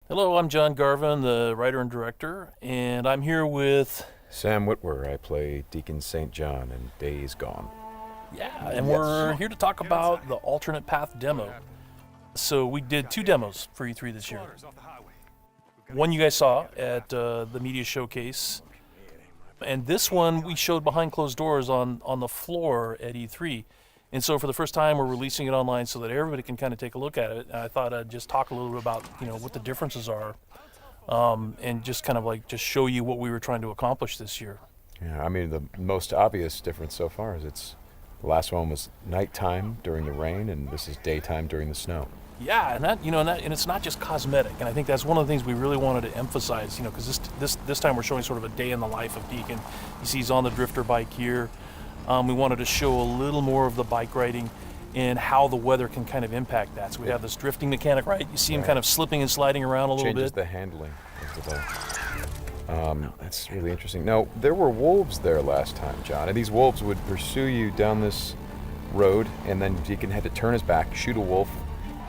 Hello, I'm John Garvin, the writer and director, and I'm here with... Sam Whitwer. I play Deacon St. John in Days Gone. Yeah, and we're here to talk about the alternate path demo. So we did 2 demos for E3 this year. One you guys saw at the media showcase, and this one we showed behind closed doors on the floor at E3. And so for the first time, we're releasing it online so that everybody can kind of take a look at it. And I thought I'd just talk a little bit about, what the differences are, and just kind of just show you what we were trying to accomplish this year. Yeah, I mean, the most obvious difference so far is the last one was nighttime during the rain, and this is daytime during the snow. Yeah, and it's not just cosmetic. And I think that's one of the things we really wanted to emphasize, because this time we're showing sort of a day in the life of Deacon. You see he's on the drifter bike here. We wanted to show a little more of the bike riding and how the weather can kind of impact that. So we have this drifting mechanic, right? You see him kind of slipping and sliding around a little bit. Changes the handling of the bike. That's really interesting. Now, there were wolves there last time, John, and these wolves would pursue you down this road, and then Deacon had to turn his back, shoot a wolf,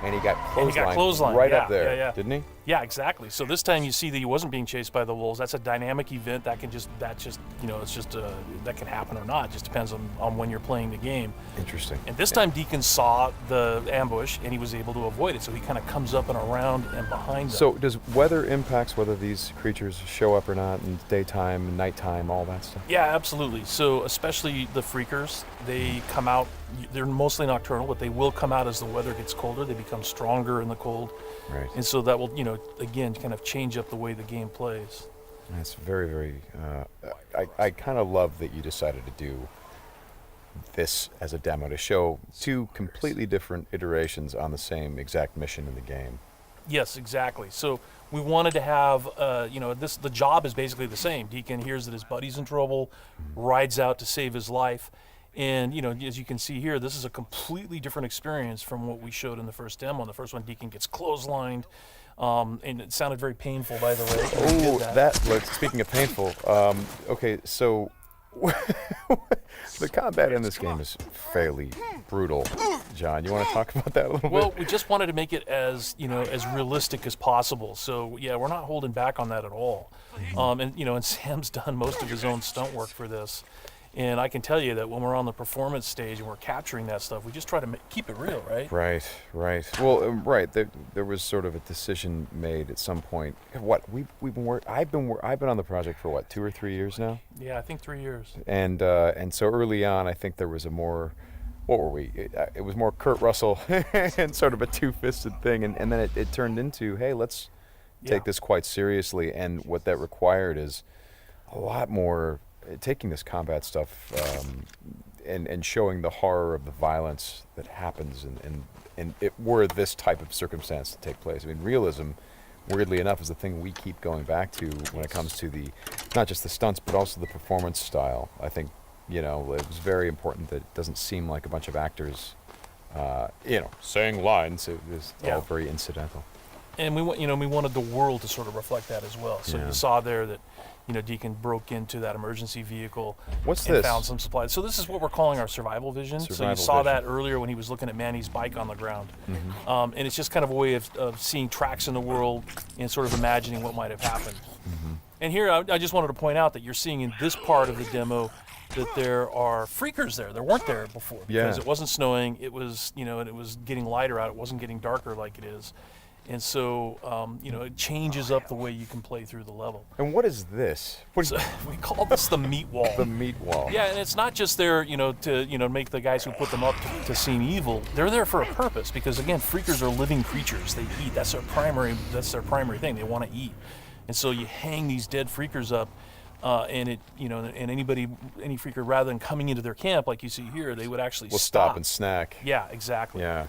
and he got clotheslined right up there, didn't he? Yeah, exactly. So this time you see that he wasn't being chased by the wolves. That's a dynamic event that can that can happen or not. It just depends on when you're playing the game. Interesting. And this time Deacon saw the ambush and he was able to avoid it. So he kind of comes up and around and behind them. So does weather impacts whether these creatures show up or not in daytime, nighttime, all that stuff? Yeah, absolutely. So especially the freakers, they come out, they're mostly nocturnal, but they will come out as the weather gets colder. They become stronger in the cold. Right. And so that will, again, kind of change up the way the game plays. That's very, very, I kind of love that you decided to do this as a demo to show 2 completely different iterations on the same exact mission in the game. Yes, exactly. So we wanted to have, the job is basically the same. Deacon hears that his buddy's in trouble, rides out to save his life. And, as you can see here, this is a completely different experience from what we showed in the first demo. In the first one, Deacon gets clotheslined, and it sounded very painful, by the way. Oh, speaking of painful, okay, so the combat in this game is fairly brutal. John, you want to talk about that a little bit? Well, we just wanted to make it as realistic as possible. So, yeah, we're not holding back on that at all. And Sam's done most of his own stunt work for this. And I can tell you that when we're on the performance stage and we're capturing that stuff, we just try to keep it real, right? Right. Well, right. There was sort of a decision made at some point. I've been on the project for 2 or 3 years now. Yeah, I think 3 years. And so early on, I think there was a more, what were we? It was more Kurt Russell and sort of a two-fisted thing, and then it turned into, hey, let's take this quite seriously. And what that required is a lot more. Taking this combat stuff and showing the horror of the violence that happens and it were this type of circumstance to take place. I mean, realism, weirdly enough, is the thing we keep going back to when it comes to not just the stunts, but also the performance style. I think, it was very important that it doesn't seem like a bunch of actors, saying lines. It was all very incidental. And we wanted the world to sort of reflect that as well. So you saw there that, Deacon broke into that emergency vehicle and found some supplies. So this is what we're calling our survival vision. So you saw that earlier when he was looking at Manny's bike on the ground. Mm-hmm. And it's just kind of a way of seeing tracks in the world and sort of imagining what might have happened. Mm-hmm. And here I just wanted to point out that you're seeing in this part of the demo that there are freakers there. There weren't there before because it wasn't snowing. It was, and it was getting lighter out. It wasn't getting darker like it is. And so, it changes up the way you can play through the level. And what is this? We call this the meat wall. The meat wall. Yeah, and it's not just there, to make the guys who put them up to seem evil. They're there for a purpose because, again, freakers are living creatures. They eat. That's their primary thing. They want to eat. And so you hang these dead freakers up, and any freaker, rather than coming into their camp like you see here, they would actually stop and snack. Yeah, exactly. Yeah.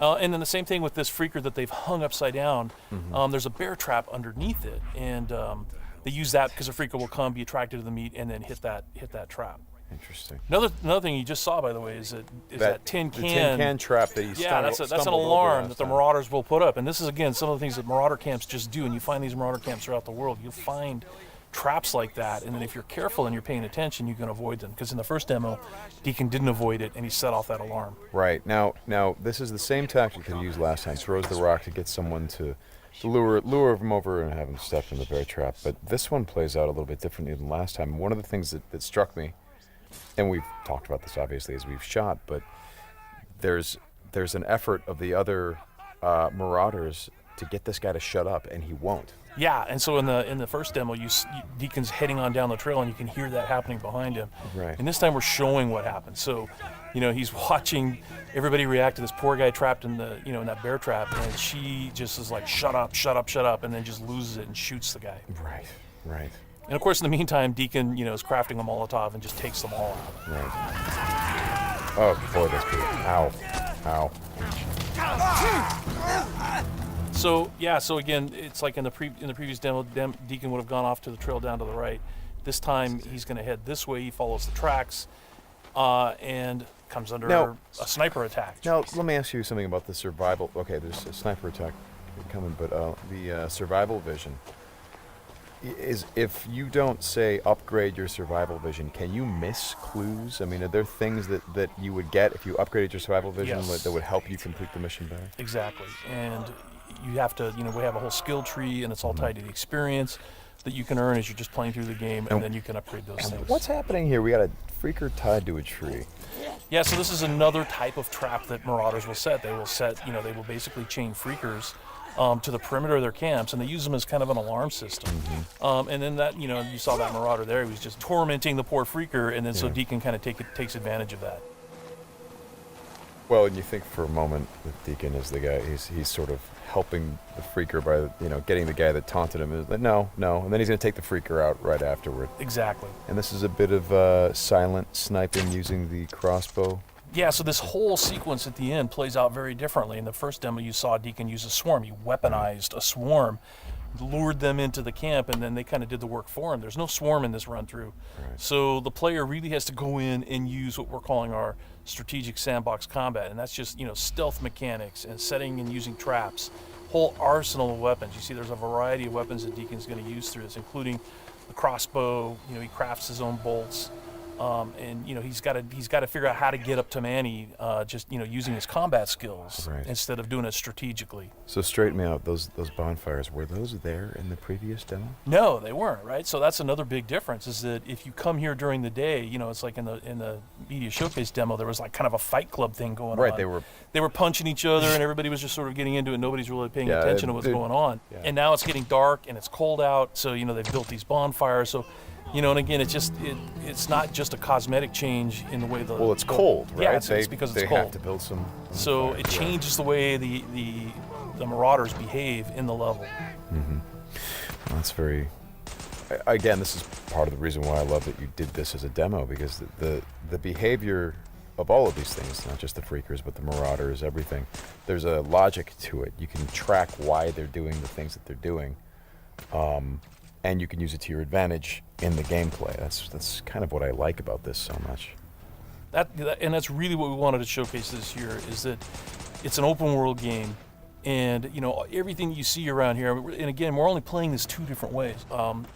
And then the same thing with this freaker that they've hung upside down. Mm-hmm. There's a bear trap underneath it, and they use that because a freaker will come, be attracted to the meat, and then hit that trap. Interesting. Another thing you just saw, by the way, is that tin can. The tin can trap that he that's an alarm that the Marauders will put up. And this is, again, some of the things that Marauder camps just do. And you find these Marauder camps throughout the world. You'll find traps like that, and then if you're careful and you're paying attention, you can avoid them. Because in the first demo, Deacon didn't avoid it, and he set off that alarm. Right. Now this is the same tactic that he used last time. Throws the rock to get someone to lure him over and have him step in the bear trap. But this one plays out a little bit differently than last time. One of the things that struck me, and we've talked about this obviously as we've shot, but there's an effort of the other Marauders to get this guy to shut up, and he won't. Yeah, and so in the first demo, Deacon's heading on down the trail, and you can hear that happening behind him. Right. And this time we're showing what happened. So, he's watching everybody react to this poor guy trapped in the in that bear trap, and she just is like, shut up, shut up, shut up, and then just loses it and shoots the guy. Right. And of course, in the meantime, Deacon is crafting a Molotov and just takes them all out. Right. Oh boy, that's good. Ow. So again, it's like in the previous demo, Deacon would have gone off to the trail down to the right. This time he's going to head this way. He follows the tracks, and comes under a sniper attack. Now let me ask you something about the survival. Okay, there's a sniper attack coming, but the survival vision is, if you don't say upgrade your survival vision, can you miss clues? I mean, are there things that you would get if you upgraded your survival vision that would help you complete the mission better? Exactly, and you have to, we have a whole skill tree, and it's all tied to the experience that you can earn as you're just playing through the game, and then you can upgrade those things. What's happening here? We got a freaker tied to a tree. Yeah, so this is another type of trap that Marauders will set. They will they will basically chain freakers to the perimeter of their camps, and they use them as kind of an alarm system. And then that, you saw that Marauder there. He was just tormenting the poor freaker, and then so Deacon kind of takes advantage of that. Well, and you think for a moment that Deacon is the guy. He's sort of helping the freaker by getting the guy that taunted him. Like, no, and then he's going to take the freaker out right afterward. Exactly. And this is a bit of silent sniping using the crossbow. Yeah, so this whole sequence at the end plays out very differently. In the first demo, you saw Deacon use a swarm. He weaponized a swarm, lured them into the camp, and then they kind of did the work for him. There's no swarm in this run-through. Right. So the player really has to go in and use what we're calling our strategic sandbox combat, and that's just, stealth mechanics and setting and using traps, whole arsenal of weapons. You see there's a variety of weapons that Deacon's going to use through this, including the crossbow. He crafts his own bolts. And he's got to figure out how to get up to Manny, just using his combat skills instead of doing it strategically. So straighten me out. Those bonfires, were those there in the previous demo? No, they weren't. Right. So that's another big difference. Is that if you come here during the day, it's like in the media showcase demo, there was like kind of a fight club thing going on. Right. They were punching each other, and everybody was just sort of getting into it. Nobody's really paying attention to what's going on. Yeah. And now it's getting dark and it's cold out. So they've built these bonfires. So. And again, it's not just a cosmetic change in the way the... Well, it's cold, right? Yeah, it's because it's cold. They have to build some... So it changes the way the Marauders behave in the level. Mm-hmm. Well, that's very... Again, this is part of the reason why I love that you did this as a demo, because the behavior of all of these things, not just the freakers, but the Marauders, everything, there's a logic to it. You can track why they're doing the things that they're doing. And you can use it to your advantage in the gameplay. That's kind of what I like about this so much. And that's really what we wanted to showcase this year, is that it's an open world game, and everything you see around here. And again, we're only playing this two different ways.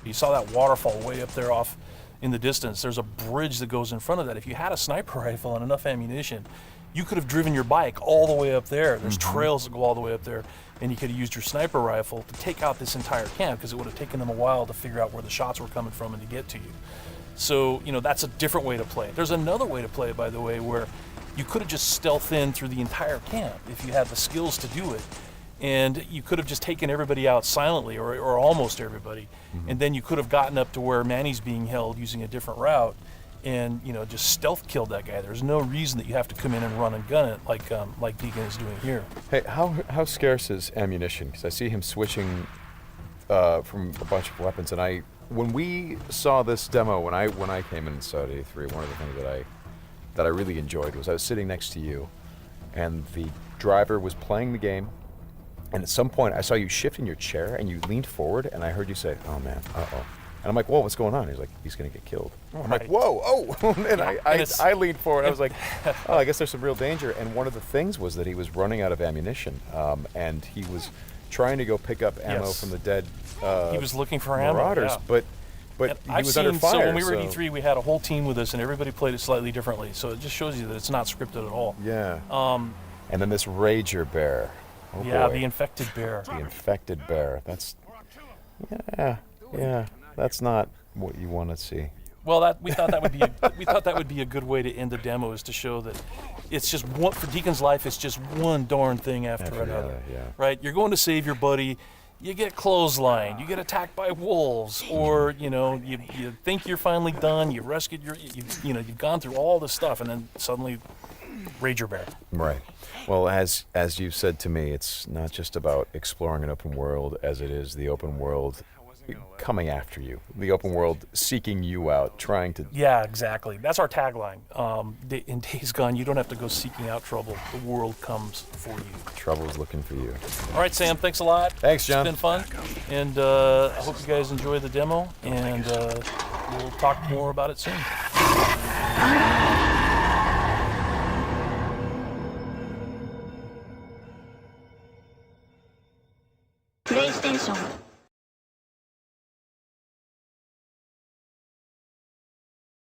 You saw that waterfall way up there off in the distance. There's a bridge that goes in front of that. If you had a sniper rifle and enough ammunition, you could have driven your bike all the way up there. There's trails that go all the way up there, and you could have used your sniper rifle to take out this entire camp, because it would have taken them a while to figure out where the shots were coming from and to get to you. So, that's a different way to play it. There's another way to play it, by the way, where you could have just stealthed in through the entire camp if you had the skills to do it. And you could have just taken everybody out silently, or almost everybody, and then you could have gotten up to where Manny's being held using a different route, and just stealth killed that guy. There's no reason that you have to come in and run and gun it like Deacon is doing here. Hey, how scarce is ammunition? Because I see him switching from a bunch of weapons, and when we saw this demo, when I came in Saudi 83, one of the things that I really enjoyed was I was sitting next to you, and the driver was playing the game, and at some point I saw you shift in your chair and you leaned forward, and I heard you say, "Oh man, uh-oh." And I'm like, whoa, what's going on? He's like, he's going to get killed. I'm like, whoa, oh. And I leaned forward. I was like, oh, I guess there's some real danger. And one of the things was that he was running out of ammunition. And he was trying to go pick up ammo from the dead he was looking for Marauders. ammo, But but he I've was seen, under fire. So when we were at E3, we had a whole team with us, and everybody played it slightly differently. So it just shows you that it's not scripted at all. Yeah. And then this Rager bear. Oh yeah, boy. the infected bear. The infected bear. That's, yeah. That's not what you want to see. Well, we thought that would be a good way to end the demo, is to show that it's just one, for Deacon's life. It's just one darn thing after another. Yeah. Right? You're going to save your buddy. You get clotheslined, you get attacked by wolves, or you think you're finally done. You rescued you've gone through all this stuff, and then suddenly, Rager Bear. Right. Well, as you've said to me, it's not just about exploring an open world, as it is the open world coming after you, the open world seeking you out, trying to. Yeah, exactly. That's our tagline. In Days Gone, you don't have to go seeking out trouble. The world comes for you. Trouble's looking for you. All right, Sam, thanks a lot. Thanks, John. It's been fun. And I hope you guys enjoy the demo, and we'll talk more about it soon. PlayStation